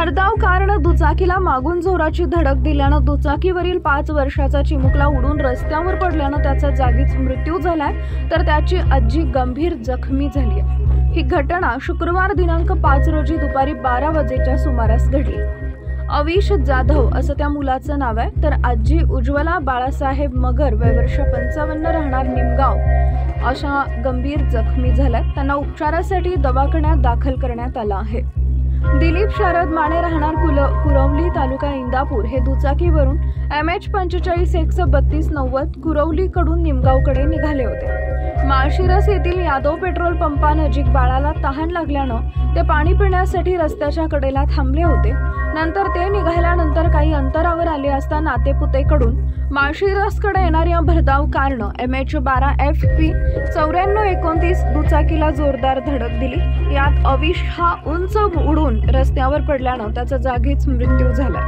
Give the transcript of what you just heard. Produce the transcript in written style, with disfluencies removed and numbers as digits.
भरधाव कारनं दुचाकीला मागून जोराची धडक दिल्यानं दुचाकीवरील 5 वर्षाचा चिमुकला उडून रस्त्यावर पडल्यानं त्याचा जागीच मृत्यू झालाय, तर त्याची आजी गंभीर जखमी झाली आहे। ही घटना शुक्रवार दिनांक 5 रोजी दुपारी 12 वाजेच्या सुमारास घडली। अविश जाधव असं त्या मुलाचं नाव आहे, तर आजी उज्ज्वला बाळासाहेब मगर वय वर्ष 55 राहणार निमगाव अशा गंभीर जखमी झाल्यात। त्यांना उपचारासाठी दवाखान्यात दाखल करण्यात आलं आहे। दिलीप शरद माने राहणार कुरवली तालुका इंदापूर हे दुचाकीवरून MH 45X3290 कुरवली कडून निमगावकडे निघाले होते। माळशिरस येथील यादव पेट्रोल पंपानजीक बाळाला तहान लागल्यानं ते पाणी पिण्यासाठी रस्त्याच्या कडेला थांबले होते। नंतर ते निघाल्यानंतर काही अंतरावर आले असता नातेपुतेकडून माळशिरसकडे येणाऱ्या भरधाव कारनं MH 12FP 9429 दुचाकीला जोरदार धडक दिली। यात अविश हा उंच उडून रस्त्यावर पडल्यानं त्याचा जागीच मृत्यू झाला।